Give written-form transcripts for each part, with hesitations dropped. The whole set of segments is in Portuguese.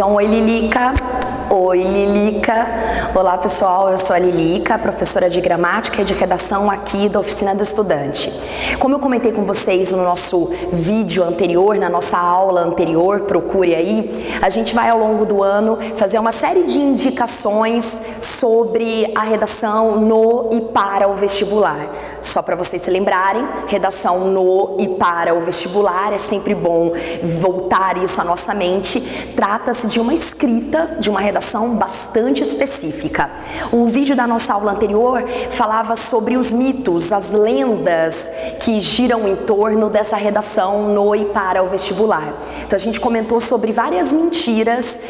Digam oi, Lilica. Oi, Lilica. Olá, pessoal, eu sou a Lilica, professora de gramática e de redação aqui da Oficina do Estudante. Como eu comentei com vocês no nosso vídeo anterior, na nossa aula anterior, procure aí, a gente vai ao longo do ano fazer uma série de indicações sobre a redação no e para o vestibular. Só para vocês se lembrarem, redação no e para o vestibular, é sempre bom voltar isso à nossa mente. Trata-se de uma escrita, de uma redação bastante específica. O vídeo da nossa aula anterior falava sobre os mitos, as lendas que giram em torno dessa redação no e para o vestibular. Então a gente comentou sobre várias mentiras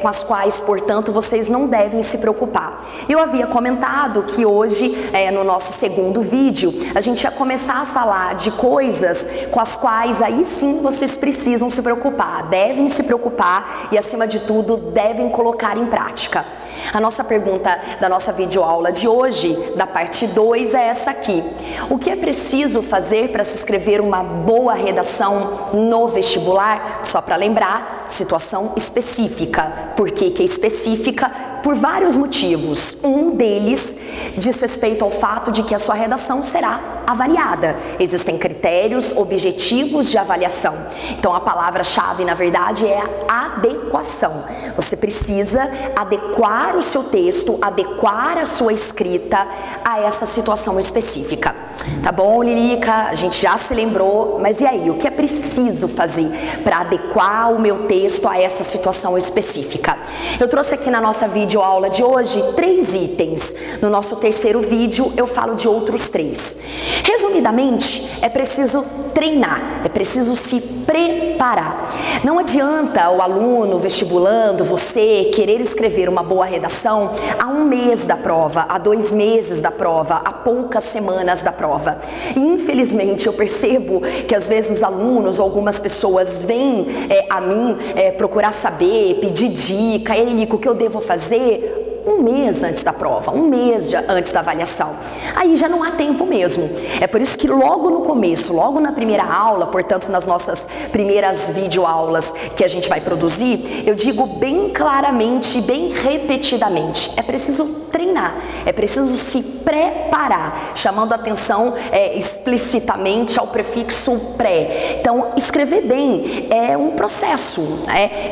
com as quais, portanto, vocês não devem se preocupar. Eu havia comentado que hoje, no nosso segundo vídeo, a gente ia começar a falar de coisas com as quais aí sim vocês precisam se preocupar, devem se preocupar e, acima de tudo, devem colocar em prática. A nossa pergunta da nossa videoaula de hoje, da parte 2, é essa aqui. O que é preciso fazer para se escrever uma boa redação no vestibular? Só para lembrar, situação específica. Por que é específica? Por vários motivos. Um deles diz respeito ao fato de que a sua redação será avaliada. Existem critérios objetivos de avaliação. Então a palavra-chave, na verdade, é a adequação. Você precisa adequar o seu texto, adequar a sua escrita a essa situação específica. Tá bom, Lilica? A gente já se lembrou, mas e aí? O que é preciso fazer para adequar o meu texto a essa situação específica? Eu trouxe aqui na nossa videoaula de hoje 3 itens. No nosso terceiro vídeo eu falo de outros 3. Resumidamente, é preciso treinar, é preciso se preparar. Não adianta o aluno, o vestibulando, você querer escrever uma boa redação há 1 mês da prova, há 2 meses da prova, há poucas semanas da prova. E infelizmente eu percebo que às vezes os alunos ou algumas pessoas vêm a mim procurar saber, pedir dica, Lilica, o que eu devo fazer? 1 mês antes da prova, 1 mês antes da avaliação. Aí já não há tempo mesmo. É por isso que logo no começo, logo na primeira aula, portanto nas nossas primeiras videoaulas que a gente vai produzir, eu digo bem claramente, bem repetidamente, é preciso treinar, é preciso se preparar, chamando atenção explicitamente ao prefixo pré. Então, escrever bem é um processo,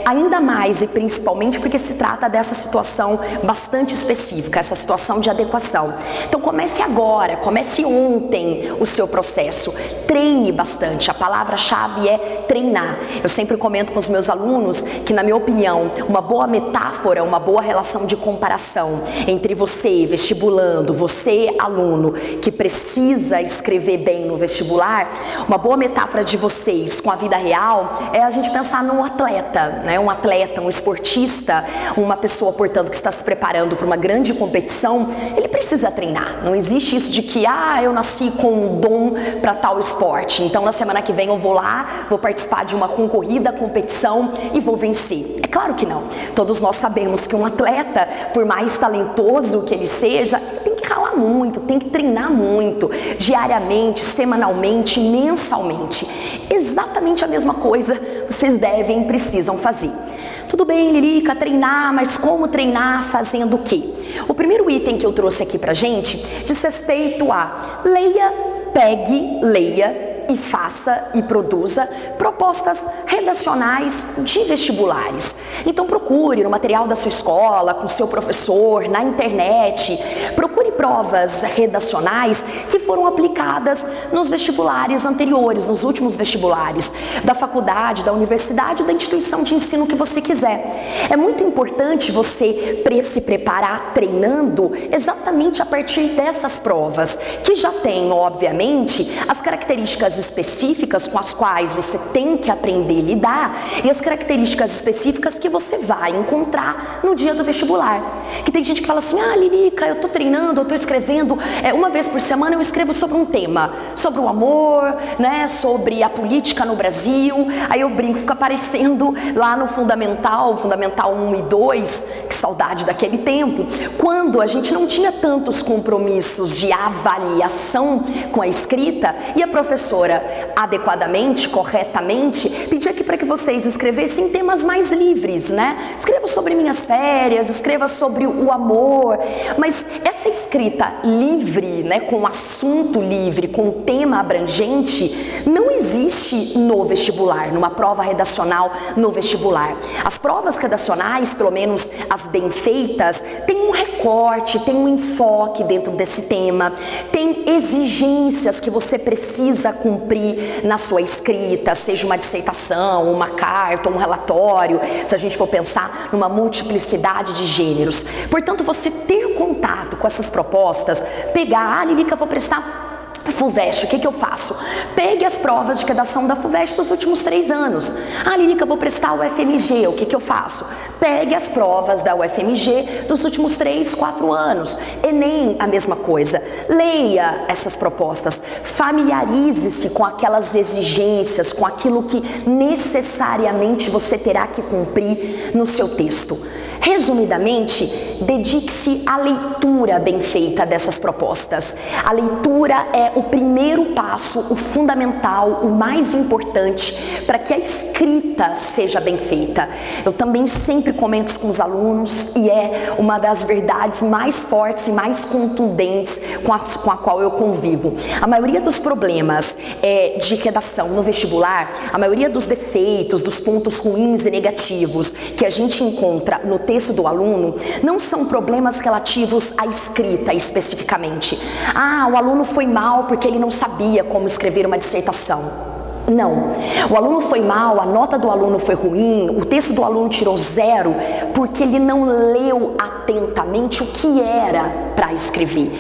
ainda mais e principalmente porque se trata dessa situação bastante específica, essa situação de adequação. Então comece agora, comece ontem o seu processo, treine bastante, a palavra-chave é treinar. Eu sempre comento com os meus alunos que, na minha opinião, uma boa metáfora, uma boa relação de comparação entre você, vestibulando, você, aluno, que precisa escrever bem no vestibular, uma boa metáfora de vocês com a vida real é a gente pensar num atleta, né? Um atleta, um esportista, uma pessoa, portanto, que está se preparando para uma grande competição, ele precisa treinar. Não existe isso de que, eu nasci com um dom para tal esporte, então na semana que vem eu vou lá, vou participar de uma concorrida, competição e vou vencer. É claro que não. Todos nós sabemos que um atleta, por mais talentoso que ele seja, ele tem que ralar muito, tem que treinar muito, diariamente, semanalmente, mensalmente. Exatamente a mesma coisa vocês devem e precisam fazer. Tudo bem, Lilica, treinar, mas como treinar? Fazendo o quê? O primeiro item que eu trouxe aqui pra gente diz respeito a leia, pegue, leia e faça e produza propostas redacionais de vestibulares. Então procure no material da sua escola, com seu professor, na internet, procure provas redacionais que foram aplicadas nos vestibulares anteriores, nos últimos vestibulares, da faculdade, da universidade, da instituição de ensino que você quiser. É muito importante você se preparar treinando exatamente a partir dessas provas, que já têm, obviamente, as características específicas com as quais você tem que aprender a lidar e as características específicas que você vai encontrar no dia do vestibular. Que tem gente que fala assim, Lilica, eu tô treinando, eu tô escrevendo, 1 vez por semana eu escrevo sobre um tema, sobre o amor, né, sobre a política no Brasil. Aí eu brinco, fica aparecendo lá no Fundamental 1 e 2, que saudade daquele tempo, quando a gente não tinha tantos compromissos de avaliação com a escrita e a professora professora, adequadamente, corretamente, pedi aqui para que vocês escrevessem temas mais livres, né? Escreva sobre minhas férias, escreva sobre o amor, mas essa escrita livre, né, com assunto livre, com tema abrangente, não existe no vestibular, numa prova redacional no vestibular. As provas redacionais, pelo menos as bem feitas, têm um recorte, tem um enfoque dentro desse tema, tem exigências que você precisa cumprir na sua escrita, seja uma dissertação, uma carta, um relatório, se a gente for pensar numa multiplicidade de gêneros. Portanto, você ter contato com essas propostas, pegar, Lilica, vou prestar FUVEST, o que eu faço? Pegue as provas de redação da FUVEST dos últimos 3 anos. Lilica, vou prestar o UFMG, o que eu faço? Pegue as provas da UFMG dos últimos 3, 4 anos. ENEM, a mesma coisa. Leia essas propostas, familiarize-se com aquelas exigências, com aquilo que necessariamente você terá que cumprir no seu texto. Resumidamente, dedique-se à leitura bem feita dessas propostas. A leitura é o primeiro passo, o fundamental, o mais importante para que a escrita seja bem feita. Eu também sempre comento com os alunos e é uma das verdades mais fortes e mais contundentes com a qual eu convivo. A maioria dos problemas de redação no vestibular, a maioria dos defeitos, dos pontos ruins e negativos que a gente encontra no texto do aluno, não são problemas relativos à escrita especificamente. O aluno foi mal porque ele não sabia como escrever uma dissertação. Não, o aluno foi mal, a nota do aluno foi ruim, o texto do aluno tirou 0 porque ele não leu atentamente o que era para escrever.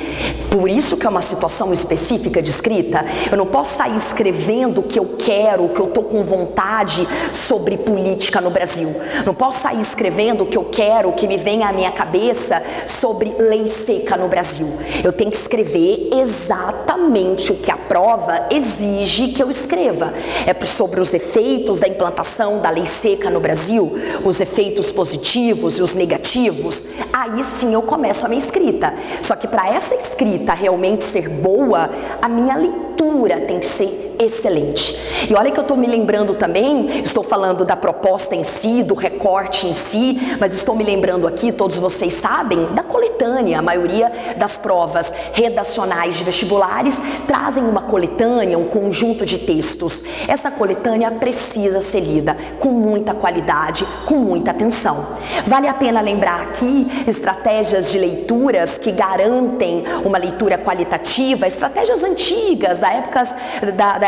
Por isso que é uma situação específica de escrita. Eu não posso sair escrevendo o que eu quero, o que eu tô com vontade sobre política no Brasil. Não posso sair escrevendo o que eu quero, o que me vem à minha cabeça sobre lei seca no Brasil. Eu tenho que escrever exatamente o que a prova exige que eu escreva. É sobre os efeitos da implantação da lei seca no Brasil, os efeitos positivos e os negativos. Aí sim eu começo a minha escrita. Só que para essa escrita realmente ser boa, a minha leitura tem que ser excelente. E olha que eu estou me lembrando também, estou falando da proposta em si, do recorte em si, mas estou me lembrando aqui, todos vocês sabem, da coletânea. A maioria das provas redacionais de vestibulares trazem uma coletânea, um conjunto de textos. Essa coletânea precisa ser lida com muita qualidade, com muita atenção. Vale a pena lembrar aqui estratégias de leituras que garantem uma leitura qualitativa, estratégias antigas, da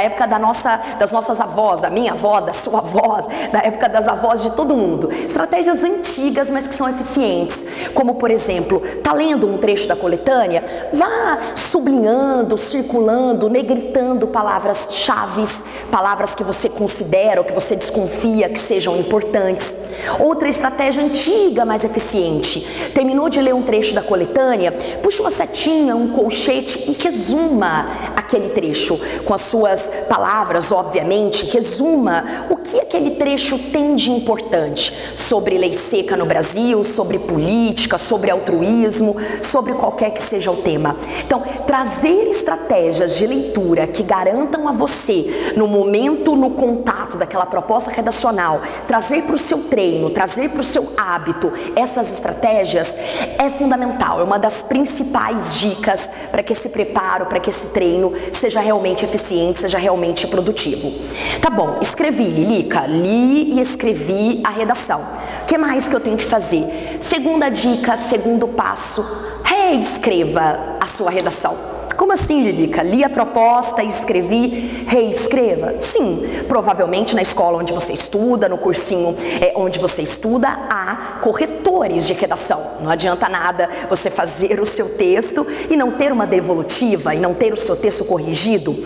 época das nossas avós, da minha avó, da sua avó, da época das avós de todo mundo. Estratégias antigas, mas que são eficientes. Como, por exemplo, tá lendo um trecho da coletânea? Vá sublinhando, circulando, negritando palavras-chave, palavras que você considera ou que você desconfia que sejam importantes. Outra estratégia antiga, mas eficiente. Terminou de ler um trecho da coletânea? Puxa uma setinha, um colchete e resuma aquele trecho com as suas palavras, obviamente. Resuma o que aquele trecho tem de importante sobre lei seca no Brasil, sobre política, sobre altruísmo, sobre qualquer que seja o tema. Então, trazer estratégias de leitura que garantam a você, no momento, no contato daquela proposta redacional, trazer para o seu treino, trazer para o seu hábito essas estratégias é fundamental, é uma das principais dicas para que esse preparo, para que esse treino seja realmente eficiente, seja realmente produtivo. Tá bom, escrevi, Lilica, li e escrevi a redação. O que mais que eu tenho que fazer? Segunda dica, segundo passo, reescreva a sua redação. Como assim, Lilica? Li a proposta e escrevi, reescreva? Sim, provavelmente na escola onde você estuda, no cursinho onde você estuda, há corretores de redação. Não adianta nada você fazer o seu texto e não ter uma devolutiva e não ter o seu texto corrigido.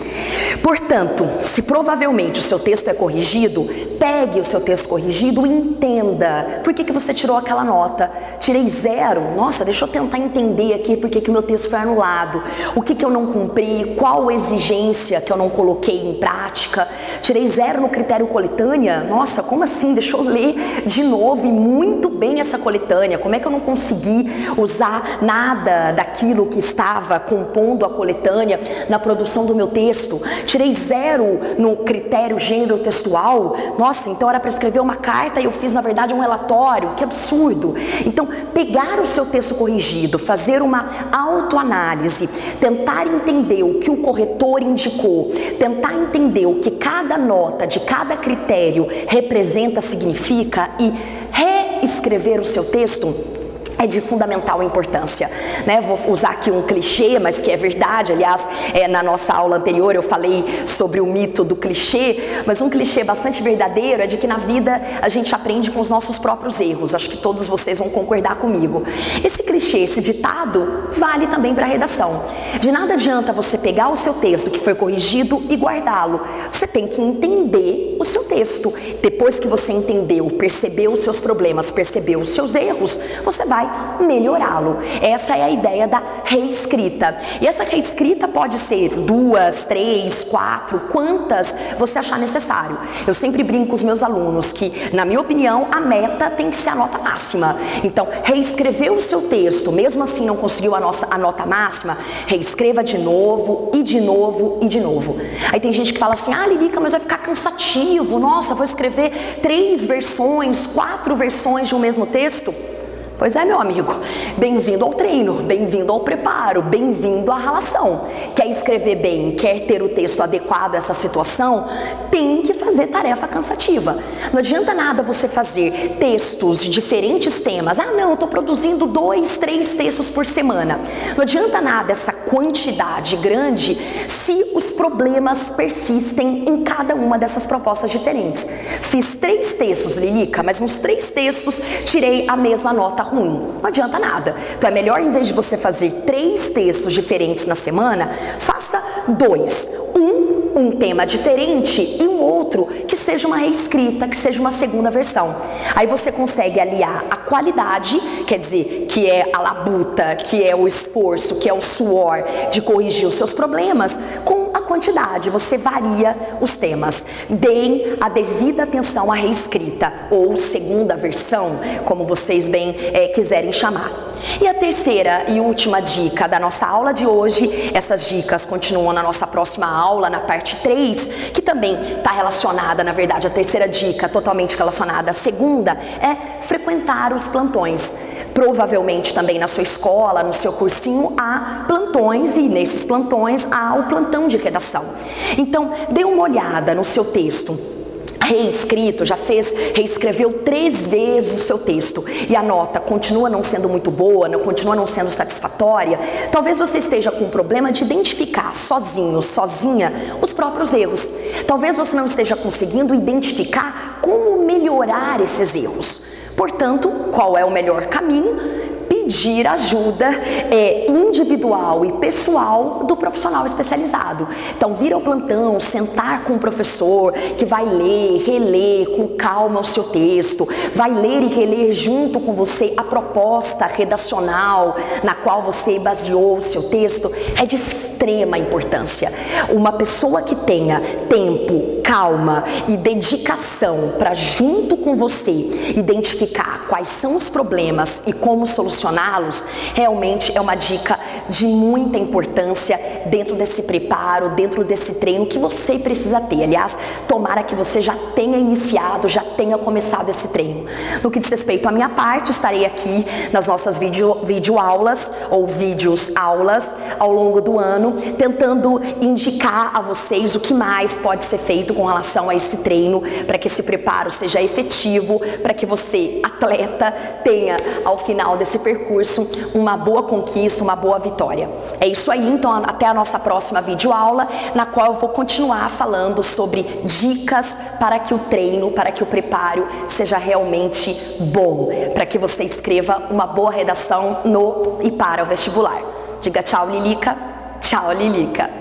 Portanto, se provavelmente o seu texto é corrigido, pegue o seu texto corrigido e entenda por que você tirou aquela nota. Tirei 0, nossa, deixa eu tentar entender aqui por que o meu texto foi anulado, o que eu não cumpri, qual exigência que eu não coloquei em prática. Tirei 0 no critério coletânea, nossa, como assim? Deixa eu ler de novo e muito bem essa coletânea, como é que eu não consegui usar nada daquilo que estava compondo a coletânea na produção do meu texto? Tirei 0 no critério gênero textual, nossa, então era para escrever uma carta e eu fiz na verdade um relatório, que absurdo. Então, pegar o seu texto corrigido, fazer uma autoanálise, tentar entender o que o corretor indicou, tentar entender o que cada nota de cada critério representa, significa e reescrever o seu texto é de fundamental importância, né? Vou usar aqui um clichê, mas que é verdade. Aliás, na nossa aula anterior eu falei sobre o mito do clichê, mas um clichê bastante verdadeiro é de que na vida a gente aprende com os nossos próprios erros. Acho que todos vocês vão concordar comigo. Esse clichê, esse ditado, vale também para a redação. De nada adianta você pegar o seu texto que foi corrigido e guardá-lo. Você tem que entender o seu texto. Depois que você entendeu, percebeu os seus problemas, percebeu os seus erros, você vai melhorá-lo. Essa é a ideia da reescrita. E essa reescrita pode ser 2, 3, 4, quantas você achar necessário. Eu sempre brinco com os meus alunos que, na minha opinião, a meta tem que ser a nota máxima. Então, reescrever o seu texto, mesmo assim não conseguiu a nota máxima, reescreva de novo e de novo e de novo. Aí tem gente que fala assim, Lilica, mas vai ficar cansativo, nossa, vou escrever 3 versões, 4 versões de um mesmo texto. Pois é, meu amigo, bem-vindo ao treino, bem-vindo ao preparo, bem-vindo à relação. Quer escrever bem, quer ter o texto adequado a essa situação, tem que fazer tarefa cansativa. Não adianta nada você fazer textos de diferentes temas. Não, eu estou produzindo 2, 3 textos por semana. Não adianta nada essa quantidade grande se os problemas persistem em cada uma dessas propostas diferentes. Fiz 3 textos, Lilica, mas nos 3 textos tirei a mesma nota ruim. Não adianta nada. Então é melhor, em vez de você fazer 3 textos diferentes na semana, faça 2. Um tema diferente e um outro que seja uma reescrita, que seja uma segunda versão. Aí você consegue aliar a qualidade, quer dizer, que é a labuta, que é o esforço, que é o suor de corrigir os seus problemas, com a quantidade. Você varia os temas. Deem a devida atenção à reescrita ou segunda versão, como vocês bem quiserem chamar. E a terceira e última dica da nossa aula de hoje, essas dicas continuam na nossa próxima aula, na parte 3, que também está relacionada, na verdade, a terceira dica totalmente relacionada à segunda, é frequentar os plantões. Provavelmente também na sua escola, no seu cursinho, há plantões e nesses plantões há o plantão de redação. Então, dê uma olhada no seu texto. Reescrito, reescreveu 3 vezes o seu texto e a nota continua não sendo muito boa, continua não sendo satisfatória, talvez você esteja com um problema de identificar sozinho, sozinha, os próprios erros. Talvez você não esteja conseguindo identificar como melhorar esses erros. Portanto, qual é o melhor caminho? Pedir ajuda individual e pessoal do profissional especializado. Então, vir ao plantão, sentar com o professor que vai ler, reler com calma o seu texto, vai ler e reler junto com você a proposta redacional na qual você baseou o seu texto, é de extrema importância. Uma pessoa que tenha tempo, calma e dedicação para, junto com você, identificar quais são os problemas e como solucioná-los, realmente é uma dica de muita importância dentro desse preparo, dentro desse treino que você precisa ter. Aliás, tomara que você já tenha iniciado, já tenha começado esse treino. No que diz respeito à minha parte, estarei aqui nas nossas videoaulas ou vídeos-aulas ao longo do ano, tentando indicar a vocês o que mais pode ser feito com relação a esse treino, para que esse preparo seja efetivo, para que você, atleta, tenha ao final desse percurso uma boa conquista, uma boa vitória. É isso aí, então até a nossa próxima videoaula, na qual eu vou continuar falando sobre dicas para que o treino, para que o preparo seja realmente bom, para que você escreva uma boa redação no e para o vestibular. Diga tchau, Lilica. Tchau, Lilica.